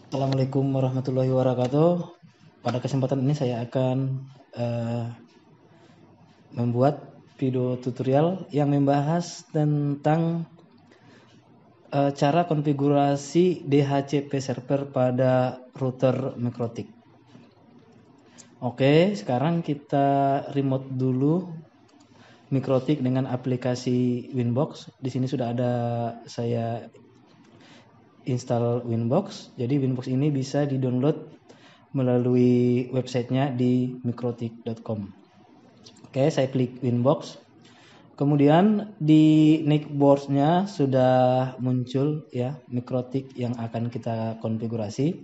Assalamualaikum warahmatullahi wabarakatuh. Pada kesempatan ini saya akan membuat video tutorial yang membahas tentang cara konfigurasi DHCP server pada router Mikrotik. Oke, sekarang kita remote dulu Mikrotik dengan aplikasi Winbox. Di sini sudah ada saya install Winbox. Jadi Winbox ini bisa di-download melalui websitenya di mikrotik.com. Oke, saya klik Winbox. Kemudian di nickboard-nya sudah muncul ya Mikrotik yang akan kita konfigurasi.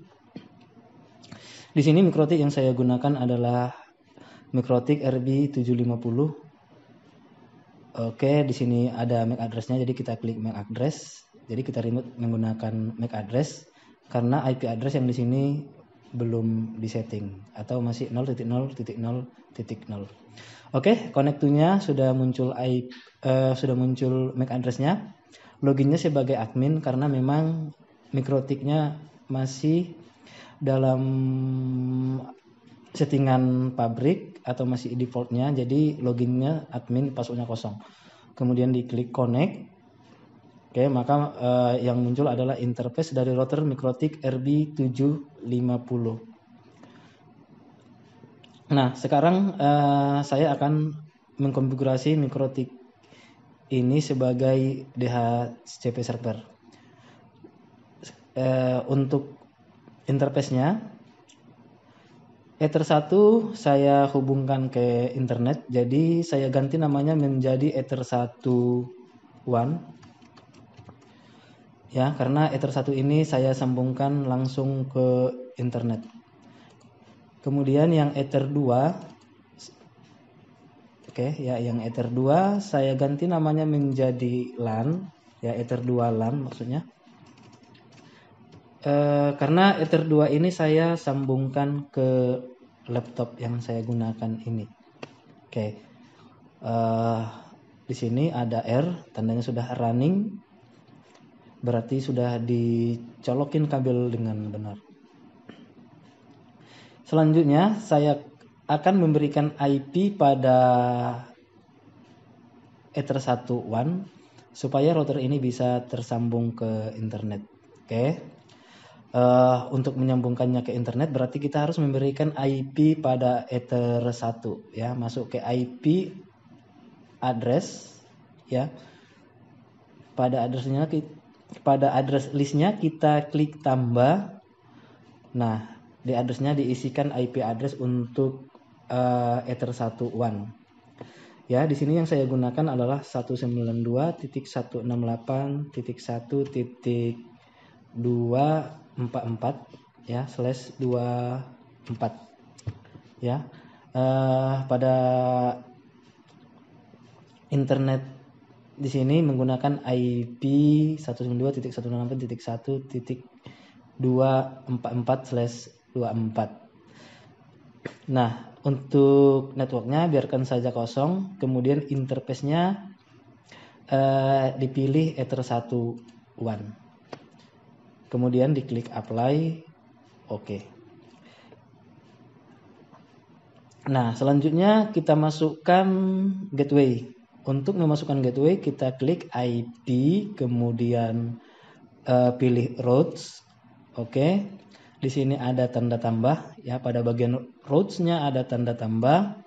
Di sini Mikrotik yang saya gunakan adalah Mikrotik RB750. Oke, di sini ada MAC address-nya, jadi kita klik MAC address. Jadi kita remote menggunakan MAC address karena IP address yang di sini belum disetting atau masih 0.0.0.0. Oke, connect to-nya sudah muncul MAC address-nya. Loginnya sebagai admin karena memang Mikrotik-nya masih dalam settingan pabrik atau masih defaultnya, jadi loginnya admin, passwordnya kosong. Kemudian diklik connect. Oke, maka yang muncul adalah interface dari router Mikrotik RB750. Nah, sekarang saya akan mengkonfigurasi Mikrotik ini sebagai DHCP server. Untuk interface-nya, Ether 1 saya hubungkan ke internet, jadi saya ganti namanya menjadi Ether 1 WAN. Ya, karena Ether 1 ini saya sambungkan langsung ke internet. Kemudian yang Ether 2, yang Ether 2 saya ganti namanya menjadi LAN, ya Ether 2 LAN maksudnya. Karena Ether 2 ini saya sambungkan ke laptop yang saya gunakan ini. Di sini ada R, tandanya sudah running, berarti sudah dicolokin kabel dengan benar. Selanjutnya saya akan memberikan IP pada Ether 1 WAN supaya router ini bisa tersambung ke internet. Untuk menyambungkannya ke internet berarti kita harus memberikan IP pada Ether 1 ya, masuk ke IP address ya. Pada address listnya kita klik tambah. Nah, di addressnya diisikan IP address untuk Ether 1 WAN. Ya, di sini yang saya gunakan adalah 192.168.244 ya /24 ya. Pada internet di sini menggunakan IP 192.168.244/24. Nah, untuk networknya biarkan saja kosong, kemudian interface-nya dipilih Ether 1 WAN. Kemudian diklik apply, oke. Nah, selanjutnya kita masukkan gateway. Untuk memasukkan gateway kita klik IP, kemudian pilih routes, oke. Di sini ada tanda tambah ya, pada bagian routes-nya ada tanda tambah.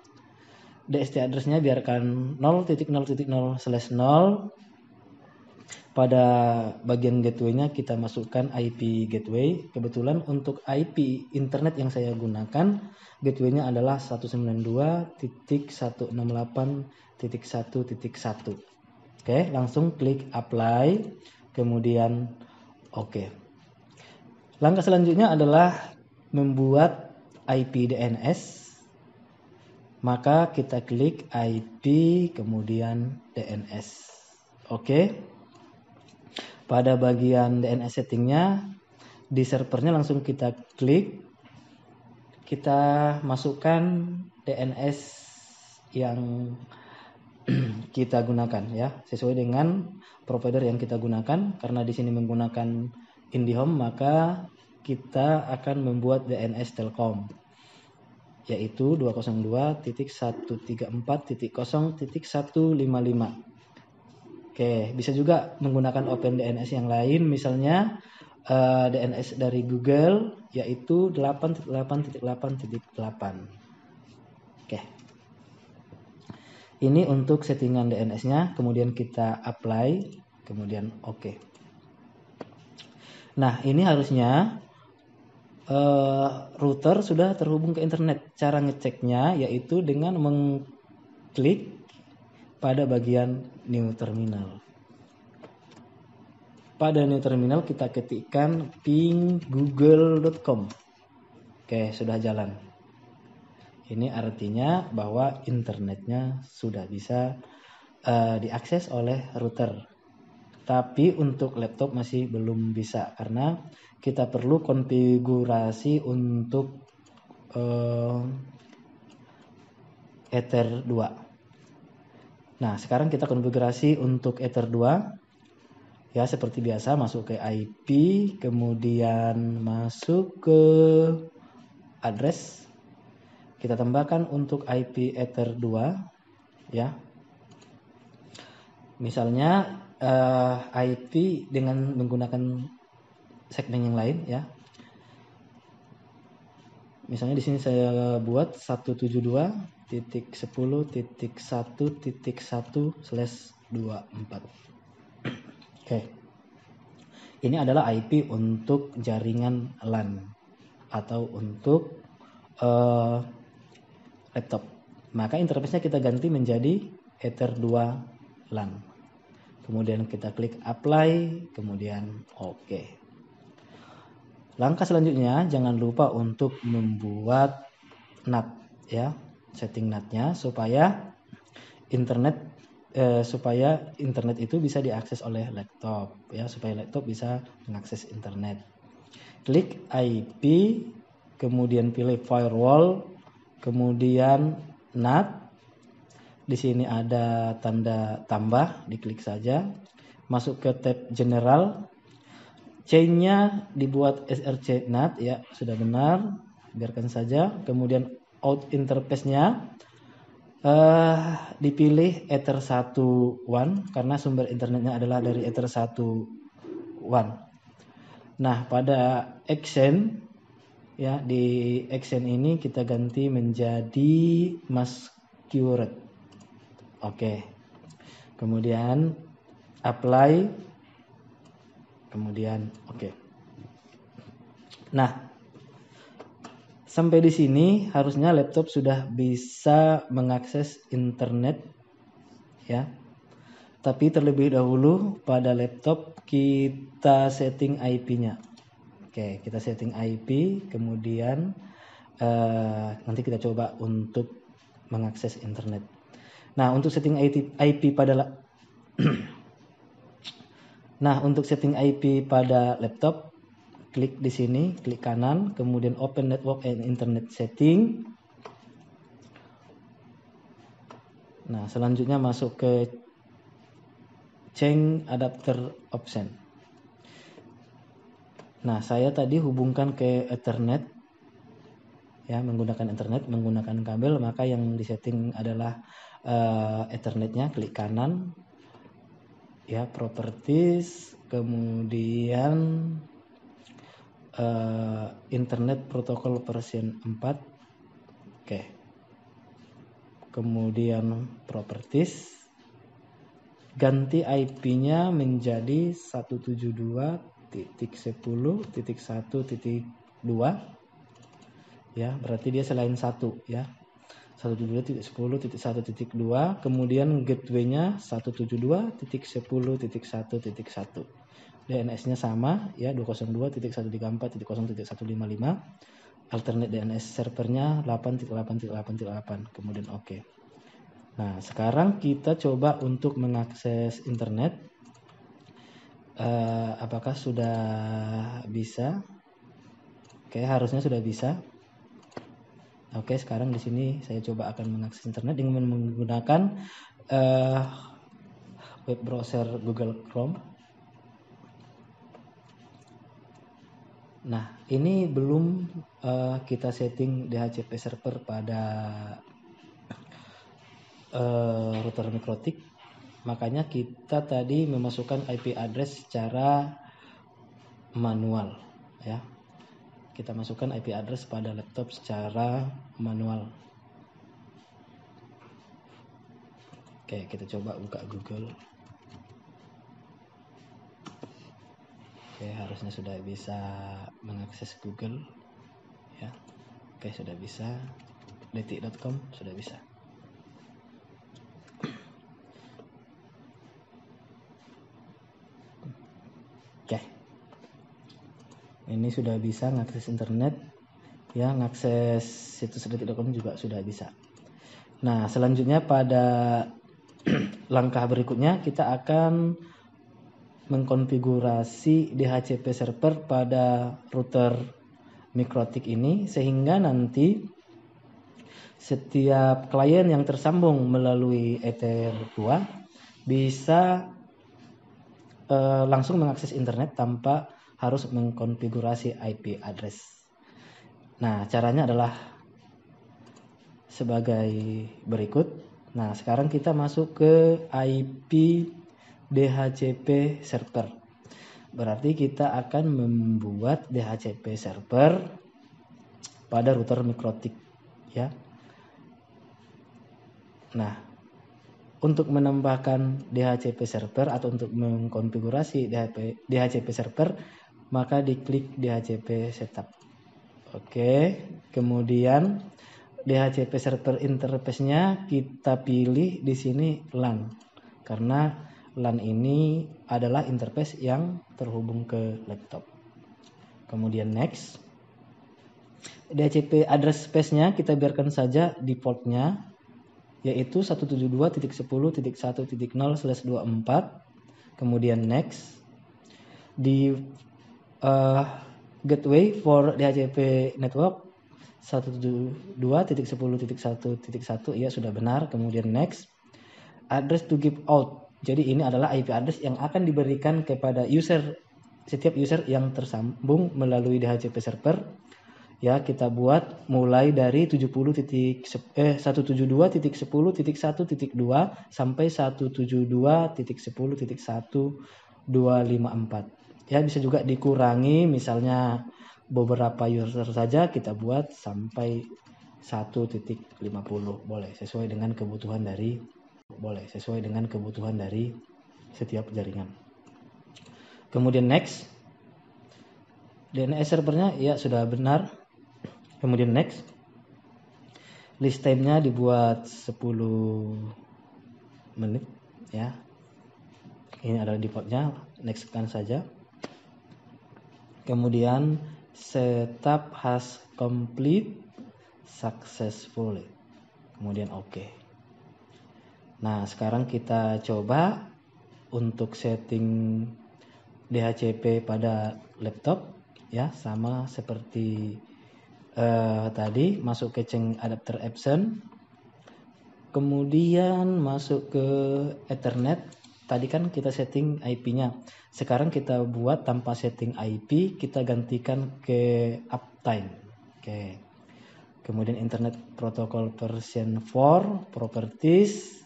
DST address-nya biarkan 0.0.0/0. Pada bagian gateway-nya kita masukkan IP gateway. Kebetulan untuk IP internet yang saya gunakan gateway-nya adalah 192.168.1.1. Oke, langsung klik apply, kemudian oke. Langkah selanjutnya adalah membuat IP DNS. Maka kita klik IP kemudian DNS. Oke. Pada bagian DNS settingnya di servernya langsung kita klik. Kita masukkan DNS yang kita gunakan ya, sesuai dengan provider yang kita gunakan. Karena di sini menggunakan IndiHome, maka kita akan membuat DNS Telkom, yaitu 202.134.0.155. Oke, bisa juga menggunakan OpenDNS yang lain, misalnya DNS dari Google, yaitu 8.8.8.8. Oke. Ini untuk settingan DNS-nya, kemudian kita apply, kemudian oke. Nah, ini harusnya router sudah terhubung ke internet. Cara ngeceknya yaitu dengan mengklik pada bagian new terminal. Pada new terminal kita ketikkan ping google.com. Oke, sudah jalan. Ini artinya bahwa internetnya sudah bisa diakses oleh router. Tapi untuk laptop masih belum bisa karena kita perlu konfigurasi untuk Ether 2. Nah, sekarang kita konfigurasi untuk Ether 2. Ya, seperti biasa masuk ke IP, kemudian masuk ke address. Kita tambahkan untuk IP Ether 2, ya. Misalnya IP dengan menggunakan segmen yang lain, ya. Misalnya di sini saya buat 172.10.1.1/24. Oke. Ini adalah IP untuk jaringan LAN atau untuk laptop. Maka interface-nya kita ganti menjadi Ether 2 LAN. Kemudian kita klik apply, kemudian oke. Langkah selanjutnya jangan lupa untuk membuat NAT, ya, setting NAT-nya supaya internet itu bisa diakses oleh laptop, ya, supaya laptop bisa mengakses internet. Klik IP, kemudian pilih firewall, kemudian NAT. Di sini ada tanda tambah, diklik saja. Masuk ke tab general. Chain-nya dibuat src NAT, ya, sudah benar. Biarkan saja. Kemudian out interface-nya dipilih Ether 1 WAN karena sumber internetnya adalah dari Ether 1 WAN. Nah, pada accent, ya, di accent ini kita ganti menjadi masquerade. Oke. Kemudian apply. Kemudian oke. Nah, sampai di sini harusnya laptop sudah bisa mengakses internet, ya. Tapi terlebih dahulu pada laptop kita setting IP-nya. Oke, kita setting IP, kemudian nanti kita coba untuk mengakses internet. Nah, untuk setting IP pada untuk setting IP pada laptop, klik di sini, klik kanan, kemudian open network and internet setting. Nah, selanjutnya masuk ke change adapter option. Nah, saya tadi hubungkan ke Ethernet, ya, menggunakan internet, menggunakan kabel, maka yang disetting adalah Ethernetnya. Klik kanan, ya, properties, kemudian internet protocol version 4. Oke. Kemudian properties, ganti IP-nya menjadi 172.10.1.2, ya, berarti dia selain 1, ya. 172.10.1.2, kemudian gateway-nya 172.10.1.1. DNS-nya sama, ya, 202.134.0.155. Alternate DNS servernya 8.8.8.8. Kemudian oke. Nah, sekarang kita coba untuk mengakses internet. Apakah sudah bisa? Oke, harusnya sudah bisa. Oke, sekarang di sini saya coba akan mengakses internet dengan menggunakan web browser Google Chrome. Nah, ini belum kita setting DHCP server pada router Mikrotik. Makanya kita tadi memasukkan IP address secara manual, ya. Kita masukkan IP address pada laptop secara manual. Oke, kita coba buka Google. Oke, harusnya sudah bisa mengakses Google, ya. Oke, sudah bisa. detik.com sudah bisa. Oke, ini sudah bisa ngakses internet, ya. Ngakses situs detik.com juga sudah bisa. Nah, selanjutnya pada langkah berikutnya kita akan mengkonfigurasi DHCP server pada router Mikrotik ini sehingga nanti setiap klien yang tersambung melalui Ether 2 bisa langsung mengakses internet tanpa harus mengkonfigurasi IP address. Nah, caranya adalah sebagai berikut. Nah, sekarang kita masuk ke IP DHCP server. Berarti kita akan membuat DHCP server pada router Mikrotik, ya. Nah, untuk menambahkan DHCP server atau untuk mengkonfigurasi DHCP server, maka diklik DHCP setup. Oke, kemudian DHCP server interface-nya kita pilih di sini LAN. Karena LAN ini adalah interface yang terhubung ke laptop. Kemudian next. DHCP address space-nya kita biarkan saja default-nya, yaitu 172.10.1.0/24. Kemudian next. Di gateway for DHCP network 172.10.1.1, ya sudah benar. Kemudian next. Address to give out. Jadi ini adalah IP address yang akan diberikan kepada setiap user yang tersambung melalui DHCP server. Ya, kita buat mulai dari 172.10.1.2 sampai 172.10.1.254. Ya, bisa juga dikurangi, misalnya beberapa user saja kita buat sampai 1.50, boleh sesuai dengan kebutuhan dari setiap jaringan. Kemudian next. DNS servernya ya sudah benar. Kemudian next. List time-nya dibuat 10 menit, ya. Ini adalah default-nya, next-kan saja. Kemudian setup has complete successfully. Kemudian oke. Nah, sekarang kita coba untuk setting DHCP pada laptop, ya, sama seperti tadi. Masuk ke change adapter option, kemudian masuk ke Ethernet. Tadi kan kita setting IP-nya. Sekarang kita buat tanpa setting IP, kita gantikan ke uptime. Oke. Kemudian Internet Protocol version 4, properties.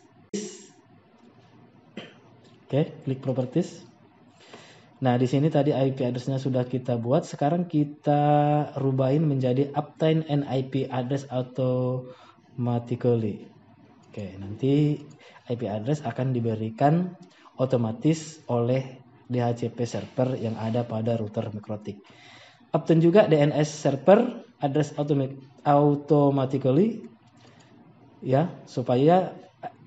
Oke, klik properties. Nah, di sini tadi IP address-nya sudah kita buat. Sekarang kita rubahin menjadi uptime and IP address automatically. Oke, nanti IP address akan diberikan otomatis oleh DHCP server yang ada pada router Mikrotik. Uptime juga DNS server address automatically, ya, supaya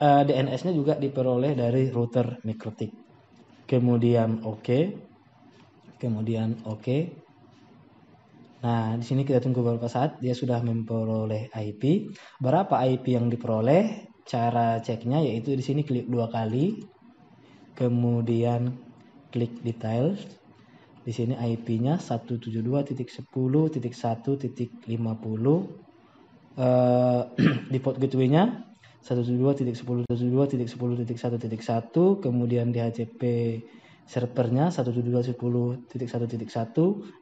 DNS-nya juga diperoleh dari router Mikrotik. Kemudian oke. Nah, di sini kita tunggu beberapa saat, dia sudah memperoleh IP. Berapa IP yang diperoleh? Cara ceknya yaitu di sini klik 2 kali. Kemudian klik details. Di sini IP-nya 172.10.1.50. Default gateway-nya 172.10.1.1.1. Kemudian DHCP servernya 172.10.1.1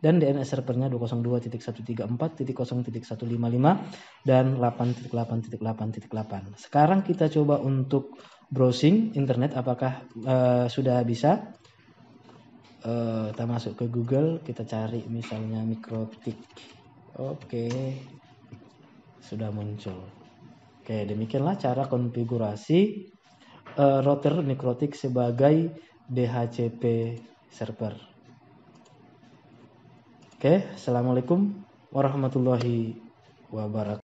dan DNS servernya 202.134.0.155 dan 8.8.8.8. Sekarang kita coba untuk browsing internet, apakah sudah bisa. Kita masuk ke Google, kita cari misalnya Mikrotik. Oke, sudah muncul. Oke, demikianlah cara konfigurasi router Mikrotik sebagai DHCP server. Oke, assalamualaikum warahmatullahi wabarakatuh.